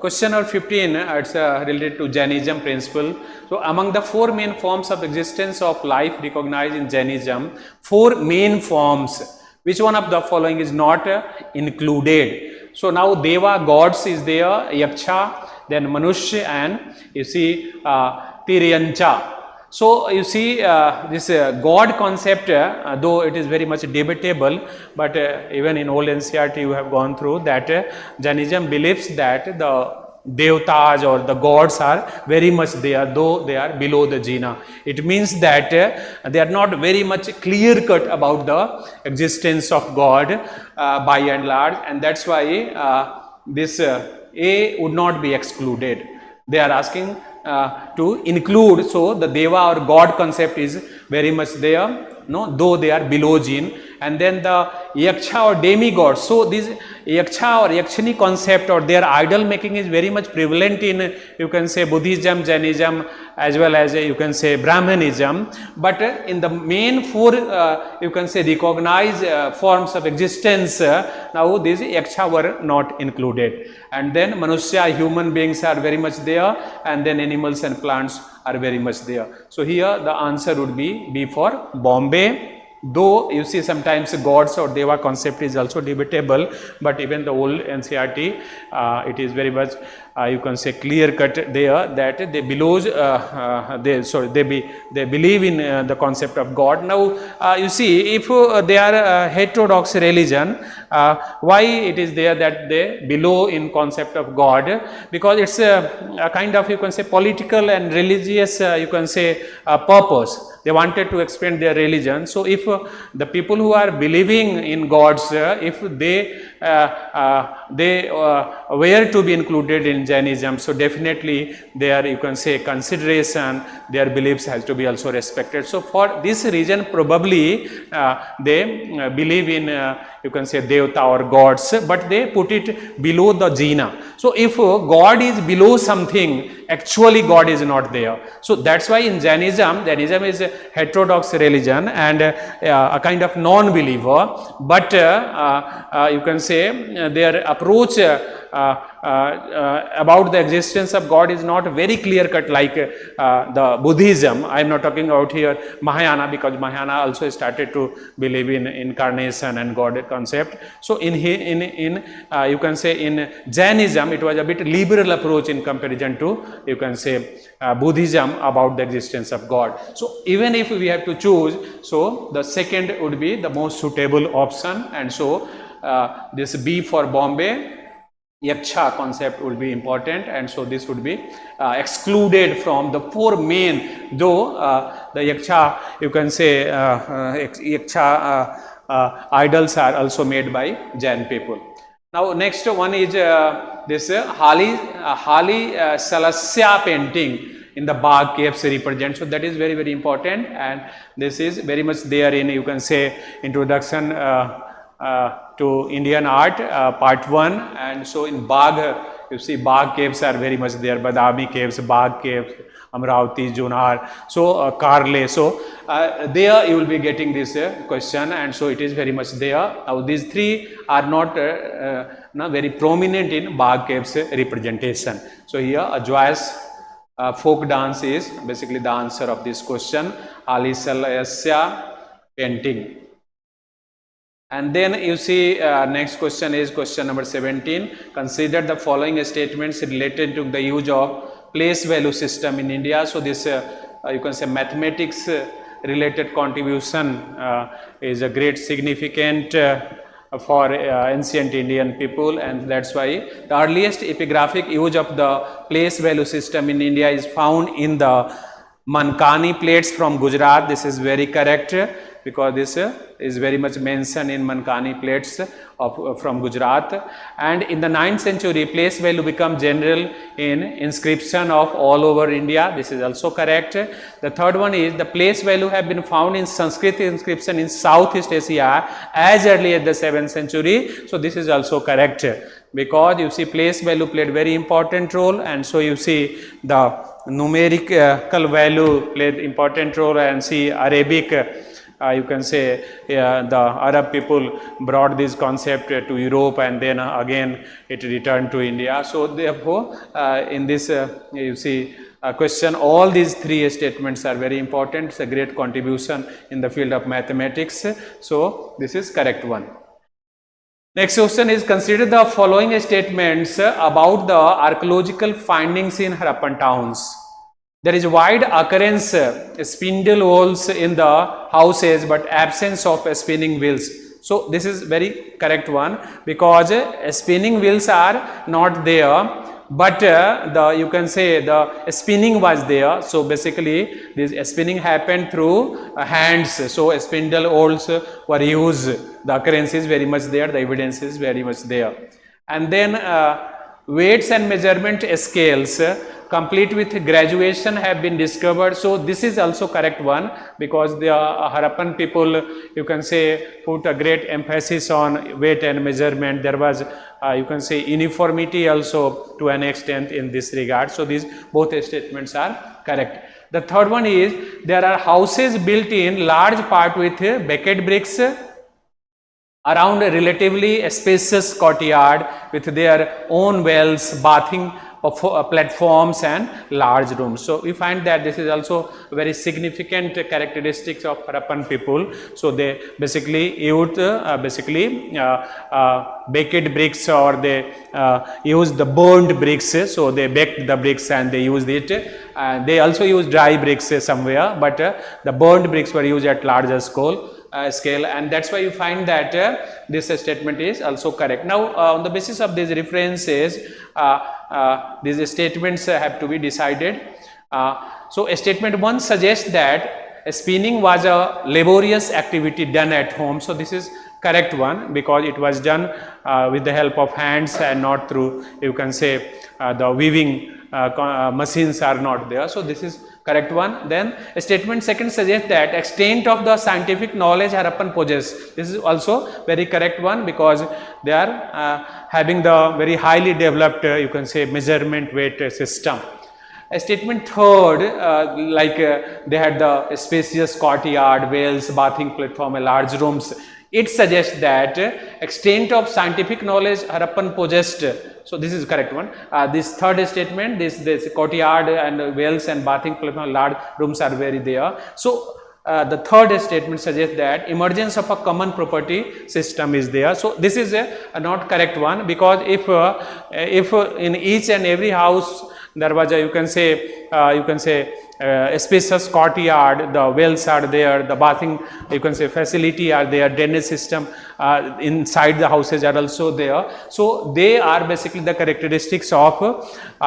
question number 15, it's related to Jainism principle. So among the 4 main forms of existence of life recognized in Jainism, 4 main forms, which one of the following is not included? So now Deva, gods is there, Yaksha, then Manushya, and you see Tiryancha. So you see this God concept, though it is very much debatable, but even in old NCERT you have gone through that Jainism believes that the Devtas or the gods are very much there, though they are below the Jina. It means that they are not very much clear cut about the existence of God by and large, and that's why this A would not be excluded. They are asking to include, so the Deva or God concept is very much there, no, though they are below Jin. And then the Yaksha or demigod. So this Yaksha or Yakshini concept or their idol making is very much prevalent in, you can say, Buddhism, Jainism, as well as you can say Brahmanism. But in the main 4 you can say recognized forms of existence, now these Yaksha were not included. And then Manusya, human beings are very much there, and then animals and plants are very much there. So here the answer would be B for Bombay. Though you see sometimes gods or Deva concept is also debatable, but even the old NCERT it is very much you can say clear cut there that they they believe in the concept of God. Now you see, if they are heterodox religion, why it is there that they below in concept of God? Because it's a kind of, you can say, political and religious you can say purpose. They wanted to expand their religion. So if the people who are believing in gods, if they were to be included in Jainism, so definitely their, you can say, consideration, their beliefs has to be also respected. So for this reason, probably they believe in you can say Devta or gods, but they put it below the Jina. So if God is below something, actually God is not there. So that's why in Jainism is a heterodox religion and a kind of non-believer, but you can say their approach about the existence of God is not very clear cut like the Buddhism. I am not talking about here Mahayana, because Mahayana also started to believe in incarnation and God concept. So in you can say in Jainism it was a bit liberal approach in comparison to, you can say, Buddhism about the existence of God. So even if we have to choose, so the second would be the most suitable option, and so this B for Bombay, Yaksha concept would be important, and so this would be excluded from the 4 main, though the Yaksha, you can say Yaksha idols are also made by Jain people. Now next one is this Hali Salasya painting in the Bagh caves represent. So that is very, very important, and this is very much there in, you can say, introduction to Indian art part 1. And so in Bagh, you see Bagh caves are very much there, Badami caves, Bagh caves, Amravati, Junar, so Karle. So there you will be getting this question, and so it is very much there. Now these 3 are not very prominent in Bagh caves representation. So here a joyous folk dance is basically the answer of this question, Hali Salasya painting. And then you see next question is question number 17. Consider the following statements related to the use of place value system in India. So this you can say mathematics related contribution is a great significant for ancient Indian people, and that's why the earliest epigraphic use of the place value system in India is found in the Mankani plates from Gujarat. This is very correct. because this is very much mentioned in Mankani plates of from Gujarat. And in the 9th century, place value become general in inscription of all over India. This is also correct. The third one is the place value have been found in Sanskrit inscription in Southeast Asia as early as the 7th century. So this is also correct, because you see place value played very important role, and so you see the numerical value played important role, and see Arabic, you can say the Arab people brought this concept to Europe, and then again it returned to India. So therefore in this you see question, all these three statements are very important. It's a great contribution in the field of mathematics. So this is correct one. Next question is, consider the following statements about the archaeological findings in Harappan towns. There is wide occurrence spindle wheels in the houses but absence of spinning wheels. So this is very correct one, because spinning wheels are not there, but the you can say the spinning was there. So basically this spinning happened through hands. So spindle wheels were used. The occurrence is very much there. The evidence is very much there. And then weights and measurement scales complete with graduation have been discovered. So this is also correct one, because the Harappan people, you can say, put a great emphasis on weight and measurement. There was you can say uniformity also to an extent in this regard. So these both statements are correct. The third one is, there are houses built in large part with bucket bricks around a relatively spacious courtyard with their own wells, bathing platforms and large rooms. So we find that this is also very significant characteristics of Harappan people. So they basically used baked bricks, or they used the burned bricks. So they baked the bricks and they used it. They also used dry bricks somewhere, but the burned bricks were used at larger scale, and that's why you find that this statement is also correct. Now on the basis of these references, these statements have to be decided. So statement 1 suggests that spinning was a laborious activity done at home. So this is correct one, because it was done with the help of hands and not through, you can say, the weaving machines are not there. So this is correct one. Then statement 2 suggests that extent of the scientific knowledge Harappan possess. This is also very correct one, because they are having the very highly developed you can say measurement weight system. Statement 3, they had the spacious courtyard, wells, bathing platform, and large rooms. It suggests that extent of scientific knowledge Harappan possessed. So this is correct one. This third statement, this courtyard and wells and bathing platform, large rooms are very there. So the third statement suggests that emergence of a common property system is there. So this is a not correct one, because if in each and every house there was a you can say a spacious courtyard, the wells are there, the bathing you can say facility are there, drainage system inside the houses are also there. So they are basically the characteristics of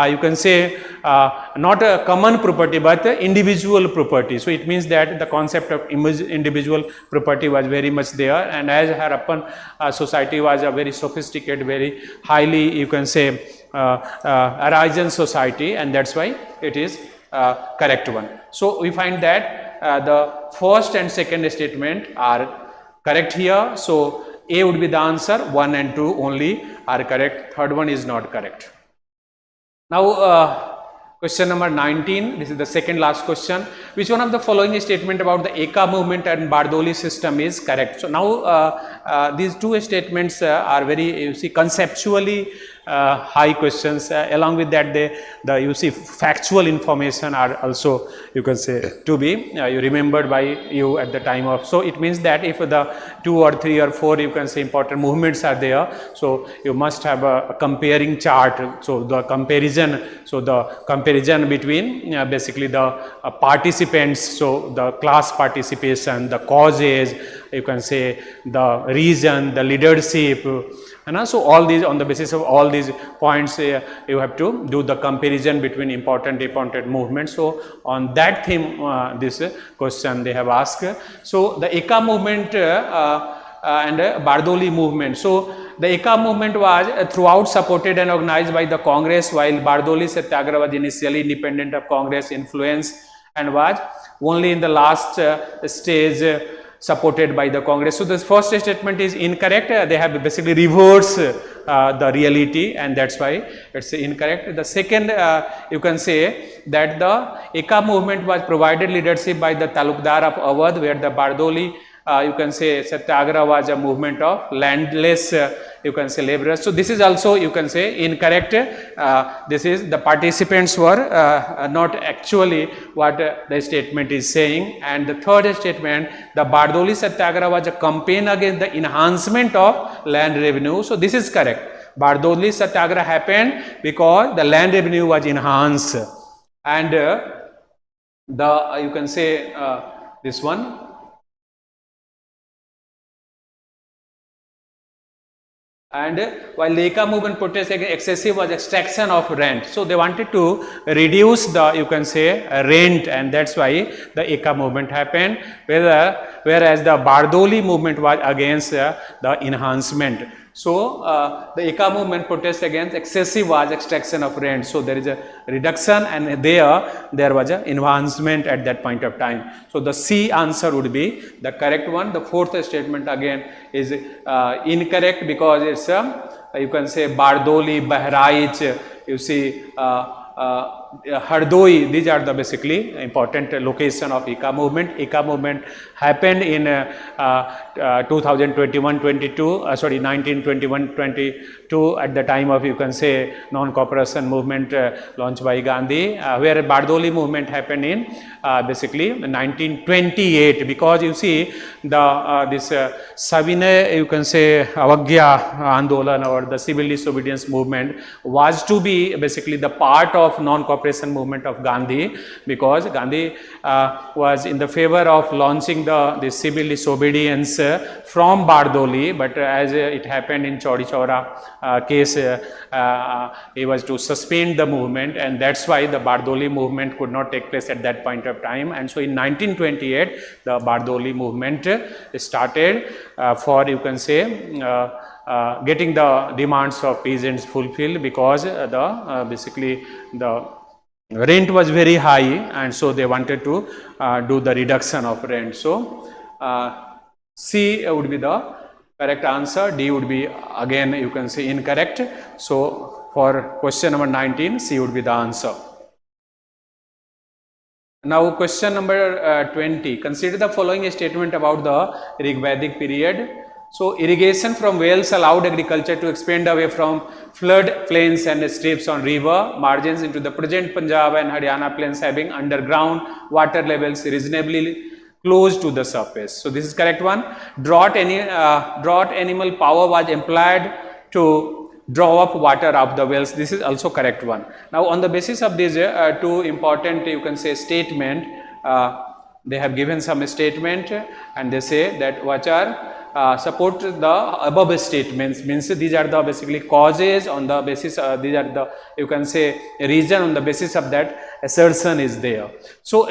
you can say not a common property but individual property. So it means that the concept of individual property was very much there, and as Harappan society was a very sophisticated, very highly you can say artisan society, and that's why it is correct one. So we find that the first and second statement are correct here. So A would be the answer, 1 and 2 only are correct, third one is not correct. Now question number 19, this is the second last question. Which one of the following statement about the Eka movement and Bardoli system is correct? So now these two statements are very, you see, conceptually high questions. Along with that, you see factual information are also you can say to be you remembered by you at the time of. So it means that if the 2 or 3 or 4 you can say important movements are there, so you must have a comparing chart. So the comparison between basically the participants, so the class participation, the causes, you can say the reason, the leadership, So all these, on the basis of all these points, you have to do the comparison between important movements. So on that theme, this question they have asked. So the Eka movement and Bardoli movement. So the Eka movement was throughout supported and organized by the Congress, while Bardoli Satyagraha was initially independent of Congress influence and was only in the last stage supported by the Congress. So this first statement is incorrect. They have basically reversed the reality, and that's why it's incorrect. The second, you can say that the Eka movement was provided leadership by the Talukdar of Awadh, where the Bardoli you can say Satyagraha was a movement of landless you can say laborers. So this is also you can say incorrect. This is the participants were not actually what the statement is saying. And the third statement, the Bardoli Satyagraha was a campaign against the enhancement of land revenue. So this is correct. Bardoli Satyagraha happened because the land revenue was enhanced, and the you can say this one. And while the Eka movement protest against excessive was extraction of rent, so they wanted to reduce the you can say rent, and that's why the Eka movement happened. Whereas the Bardoli movement was against the enhancement. So the Eka movement protest against excessive was extraction of rent. So there is a reduction, and there was an enhancement at that point of time. So the C answer would be the correct one. The fourth statement again is incorrect because it's you can say Bardoli, Bahraich, you see Hardoi. These are the basically important location of Eka movement. Eka movement happened in 2021-22, sorry 1921-22 at the time of you can say non-cooperation movement launched by Gandhi, where Bardoli movement happened in basically 1928, because you see the this Savine you can say Avagya Andolan or the civil disobedience movement was to be basically the part of non-cooperation movement of Gandhi, because Gandhi was in the favor of launching the civil disobedience from Bardoli, but as it happened in Chauri Chaura case, he was to suspend the movement, and that's why the Bardoli movement could not take place at that point of time. And so in 1928 the Bardoli movement started for you can say getting the demands of peasants fulfilled, because the basically the rent was very high, and so they wanted to do the reduction of rent. So C would be the correct answer. D would be again you can say incorrect. So for question number 19, C would be the answer. Now question number 20. Consider the following statement about the Rigvedic period. So irrigation from wells allowed agriculture to expand away from flood plains and strips on river margins into the present Punjab and Haryana plains, having underground water levels reasonably close to the surface. So this is correct one. Drought animal power was employed to draw up water of the wells. This is also correct one. Now on the basis of these two important you can say statement, they have given some statement, and they say that what are support the above statements, means these are the basically causes on the basis these are the you can say reason on the basis of that assertion is there. So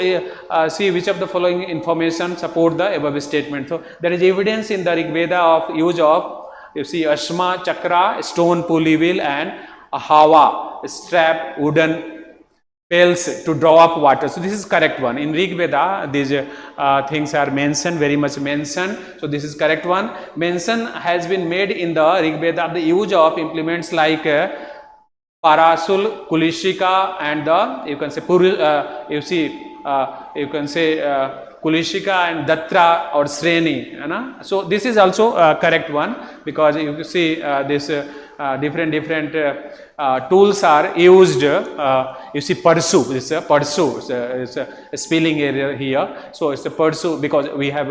see which of the following information support the above statement. So there is evidence in the Rigveda of use of you see Ashma, Chakra, stone pulley wheel, and a Hawa strap wooden pails to draw up water. So this is correct one. In Rig Veda these things are mentioned, very much mentioned. So this is correct one. Mention has been made in the Rig Veda of the use of implements like Parasul, Kulishika, and the you can say you see you can say Kulishika and Datra or Sreni. So this is also correct one, because you see this different tools are used. You see pursue, it's a pursue, it's a spelling error here. So it's a pursue because we have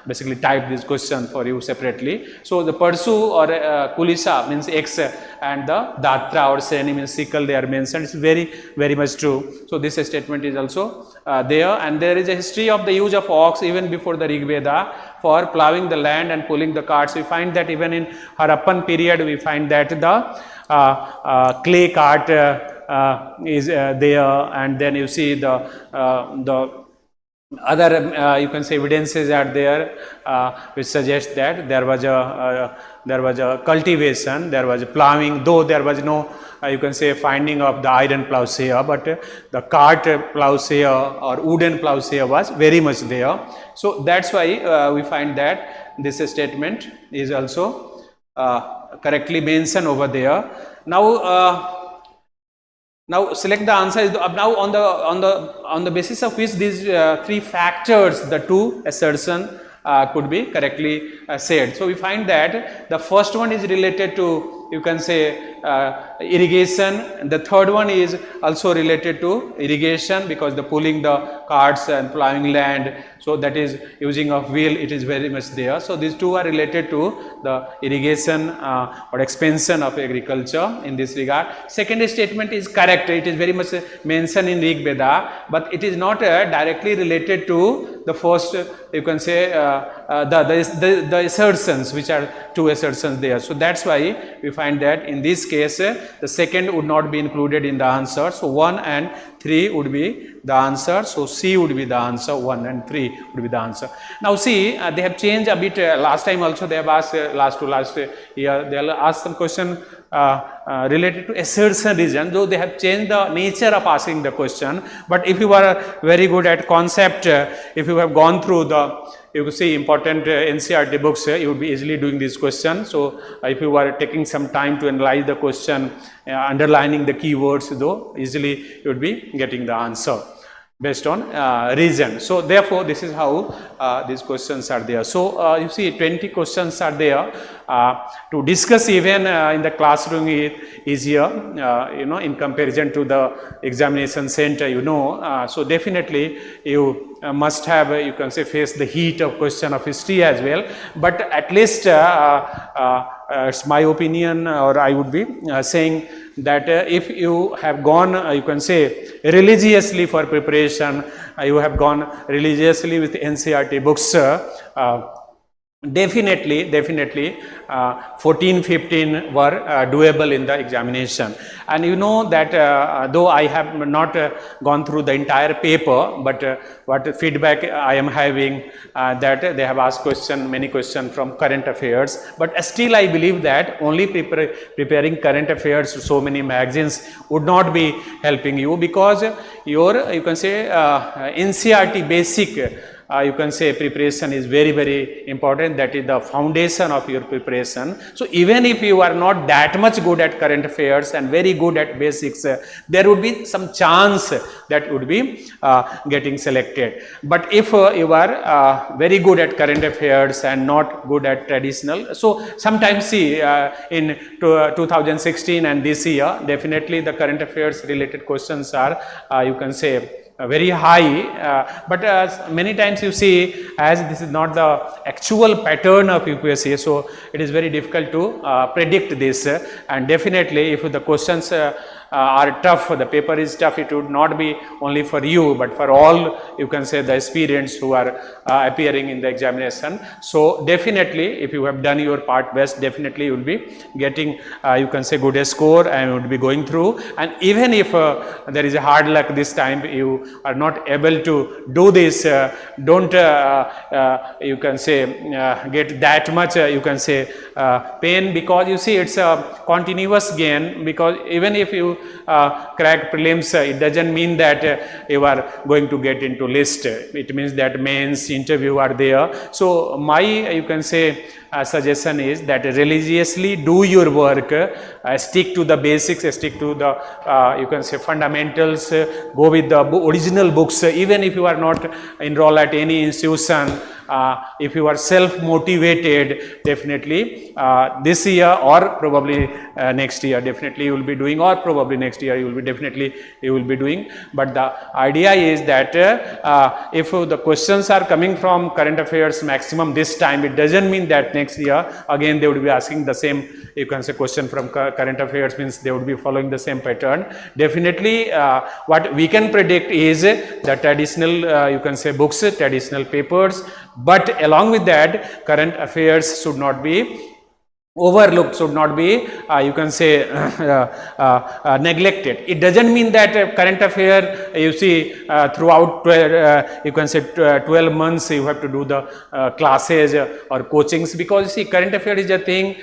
basically typed this question for you separately. So the pursue or kulisa means X, and the datra or seni means sickle, they are mentioned. It's very much true. So this statement is also there, and there is a history of the use of ox even before the Rig Veda for plowing the land and pulling the carts. We find that even in Harappan period, we find that the clay cart is there, and then you see the other you can say evidences are there which suggest that there was a cultivation, there was a plowing, though there was no you can say finding of the iron plowshare, but the cart plowshare or wooden plowshare was very much there. So that's why we find that this statement is also correctly mentioned over there. Now select the answer. Now on the basis of which these three factors, the two assertion could be correctly said. So we find that the first one is related to, you can say, irrigation. The third one is also related to irrigation because the pulling the carts and plowing land, so that is using of wheel, it is very much there. So these two are related to the irrigation or expansion of agriculture in this regard. Second statement is correct, it is very much mentioned in Rig Veda, but it is not directly related to the first, you can say, the assertions, which are two assertions there. So that's why we find that in this case the second would not be included in the answer. So 1 and 3 would be the answer. So C would be the answer. 1 and 3 would be the answer. Now see, they have changed a bit. Last time also they have asked, last year they have asked some question related to assertion region, though they have changed the nature of asking the question. But if you are very good at concept, if you have gone through the, you could see important NCERT books, you would be easily doing this question. So if you are taking some time to analyze the question, underlining the keywords, though, easily you would be getting the answer based on reason. So therefore this is how these questions are there. So you see 20 questions are there. To discuss even in the classroom is easier, you know, in comparison to the examination center, you know. So definitely you must have, you can say, face the heat of question of history as well. But at least it's my opinion, or I would be saying that if you have gone, you can say, religiously for preparation, you have gone religiously with NCERT books, definitely 14, 15 were doable in the examination. And you know that though I have not gone through the entire paper, but what feedback I am having, that they have asked many questions from current affairs, but still I believe that only preparing current affairs, so many magazines would not be helping you, because your, you can say, NCERT basic, you can say, preparation is very important. That is the foundation of your preparation. So even if you are not that much good at current affairs and very good at basics, there would be some chance that would be getting selected. But if you are very good at current affairs and not good at traditional, so sometimes see in 2016 and this year, definitely the current affairs related questions are, you can say, very high, but many times you see, as this is not the actual pattern of UPSC, so it is very difficult to predict this. And definitely if the questions are tough, the paper is tough, it would not be only for you, but for all, you can say, the aspirants who are appearing in the examination. So definitely if you have done your part best, definitely you will be getting, you can say, good score and would be going through. And even if there is a hard luck this time, you are not able to do this, don't you can say get that much you can say pain, because you see it's a continuous gain. Because even if you crack prelims, it doesn't mean that you are going to get into list. It means that mains, interview are there. So my, you can say, suggestion is that religiously do your work, stick to the basics, stick to the you can say fundamentals, go with the original books. Even if you are not enrolled at any institution, if you are self-motivated, definitely this year or probably next year, definitely you will be doing, or probably next year you will be definitely you will be doing. But the idea is that if the questions are coming from current affairs maximum this time, it doesn't mean that next year again they would be asking the same, you can say, question from current affairs, means they would be following the same pattern. Definitely what we can predict is the traditional you can say books, traditional papers, but along with that current affairs should not be overlooked, should not be you can say neglected. It doesn't mean that current affair you see throughout you can say 12 months you have to do the classes or coachings, because you see current affair is a thing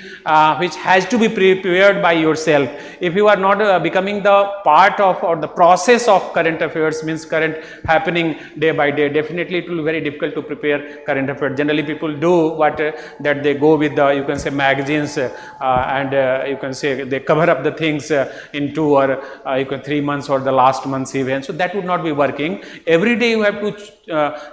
which has to be prepared by yourself. If you are not becoming the part of or the process of current affairs, means current happening day by day, definitely it will be very difficult to prepare current affairs. Generally people do what that they go with the, you can say, magazines and you can say they cover up the things in 2 or you can 3 months or the last month's event. So that would not be working. Every day you have to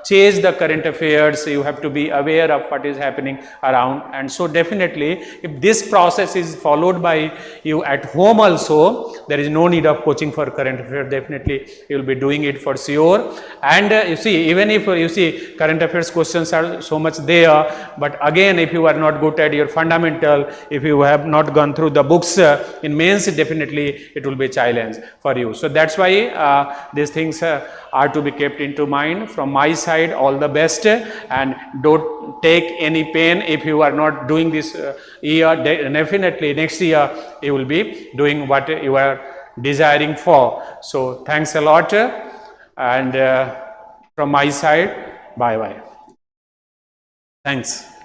chase the current affairs, you have to be aware of what is happening around. And so definitely if this process is followed by you at home also, there is no need of coaching for current affairs. Definitely you will be doing it for sure. And you see, even if you see current affairs questions are so much there, but again if you are not good at your fundamental, if you have not gone through the books in mains, definitely it will be a challenge for you. So that's why these things are to be kept into mind. From my side, all the best, and don't take any pain if you are not doing this year. Definitely next year you will be doing what you are desiring for. So thanks a lot, and from my side, bye bye. Thanks.